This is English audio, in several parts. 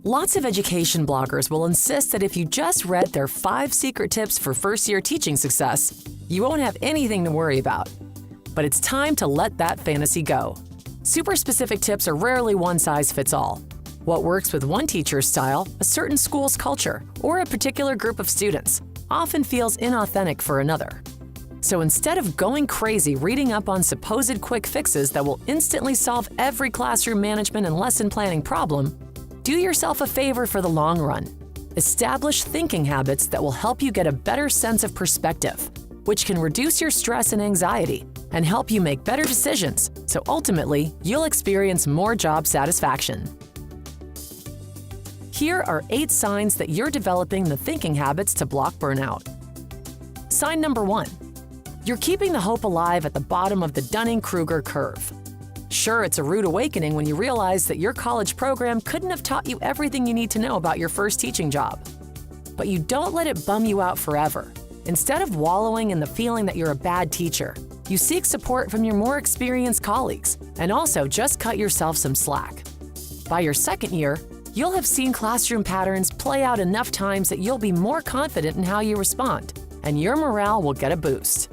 Lots of education bloggers will insist that if you just read their 5 secret tips for first-year teaching success, you won't have anything to worry about. But it's time to let that fantasy go. Super specific tips are rarely one-size-fits-all. What works with one teacher's style, a certain school's culture, or a particular group of students often feels inauthentic for another. So instead of going crazy reading up on supposed quick fixes that will instantly solve every classroom management and lesson planning problem, do yourself a favor for the long run. Establish thinking habits that will help you get a better sense of perspective, which can reduce your stress and anxiety and help you make better decisions, so ultimately, you'll experience more job satisfaction. Here are 8 signs that you're developing the thinking habits to block burnout. Sign number 1. You're keeping the hope alive at the bottom of the Dunning-Kruger curve. Sure, it's a rude awakening when you realize that your college program couldn't have taught you everything you need to know about your first teaching job. But you don't let it bum you out forever. Instead of wallowing in the feeling that you're a bad teacher, you seek support from your more experienced colleagues and also just cut yourself some slack. By your second year, you'll have seen classroom patterns play out enough times that you'll be more confident in how you respond, and your morale will get a boost.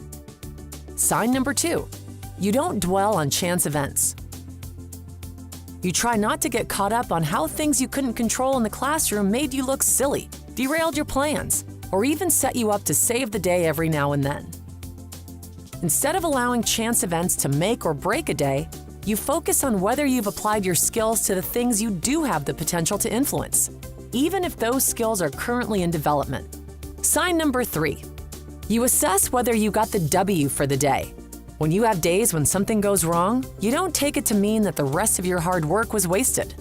Sign number 2. You don't dwell on chance events. You try not to get caught up on how things you couldn't control in the classroom made you look silly, derailed your plans, or even set you up to save the day every now and then. Instead of allowing chance events to make or break a day, you focus on whether you've applied your skills to the things you do have the potential to influence, even if those skills are currently in development. Sign number 3. You assess whether you got the W for the day. When you have days when something goes wrong, you don't take it to mean that the rest of your hard work was wasted.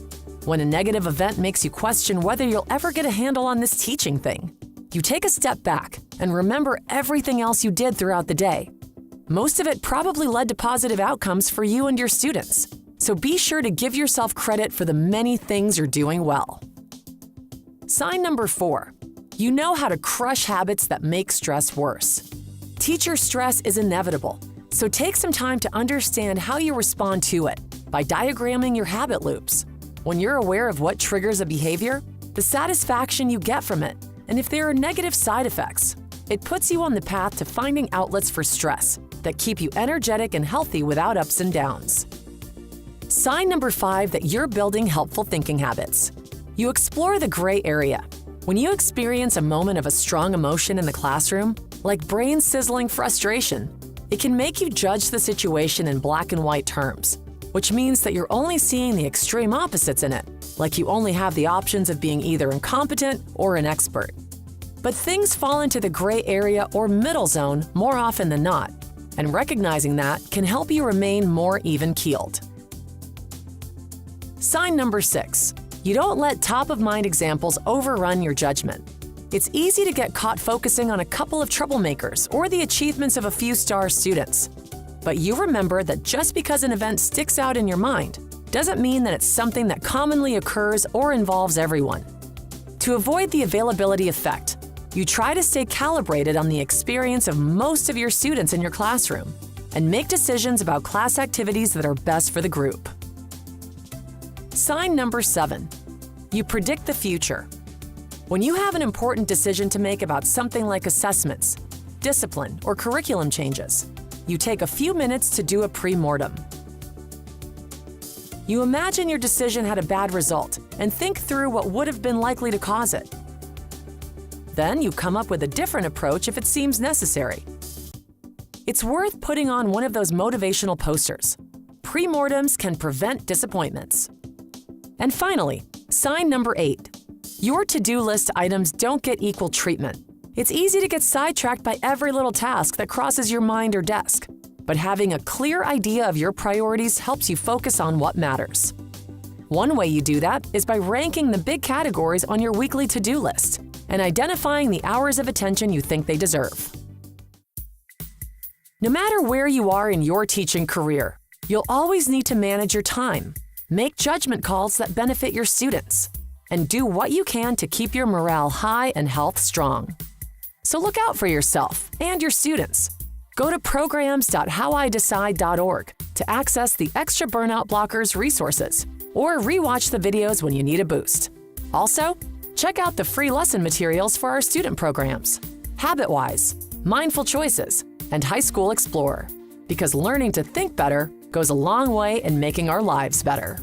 When a negative event makes you question whether you'll ever get a handle on this teaching thing, you take a step back and remember everything else you did throughout the day. Most of it probably led to positive outcomes for you and your students, so be sure to give yourself credit for the many things you're doing well. Sign number 4. You know how to crush habits that make stress worse. Teacher stress is inevitable, so take some time to understand how you respond to it by diagramming your habit loops. When you're aware of what triggers a behavior, the satisfaction you get from it, and if there are negative side effects, it puts you on the path to finding outlets for stress that keep you energetic and healthy without ups and downs. Sign number 5 that you're building helpful thinking habits. You explore the gray area. When you experience a moment of a strong emotion in the classroom, like brain-sizzling frustration, it can make you judge the situation in black and white terms, which means that you're only seeing the extreme opposites in it, like you only have the options of being either incompetent or an expert. But things fall into the gray area or middle zone more often than not, and recognizing that can help you remain more even-keeled. Sign number 6. You don't let top-of-mind examples overrun your judgment. It's easy to get caught focusing on a couple of troublemakers or the achievements of a few star students. But you remember that just because an event sticks out in your mind doesn't mean that it's something that commonly occurs or involves everyone. To avoid the availability effect, you try to stay calibrated on the experience of most of your students in your classroom and make decisions about class activities that are best for the group. Sign number 7. You predict the future. When you have an important decision to make about something like assessments, discipline, or curriculum changes, you take a few minutes to do a pre-mortem. You imagine your decision had a bad result and think through what would have been likely to cause it. Then you come up with a different approach if it seems necessary. It's worth putting on one of those motivational posters. Pre-mortems can prevent disappointments. And finally, sign number 8. Your to-do list items don't get equal treatment. It's easy to get sidetracked by every little task that crosses your mind or desk, but having a clear idea of your priorities helps you focus on what matters. One way you do that is by ranking the big categories on your weekly to-do list and identifying the hours of attention you think they deserve. No matter where you are in your teaching career, you'll always need to manage your time, make judgment calls that benefit your students, and do what you can to keep your morale high and health strong. So look out for yourself and your students. Go to programs.howidecide.org to access the extra Burnout Blockers resources or rewatch the videos when you need a boost. Also, check out the free lesson materials for our student programs, HabitWise, Mindful Choices, and High School Explorer, because learning to think better goes a long way in making our lives better.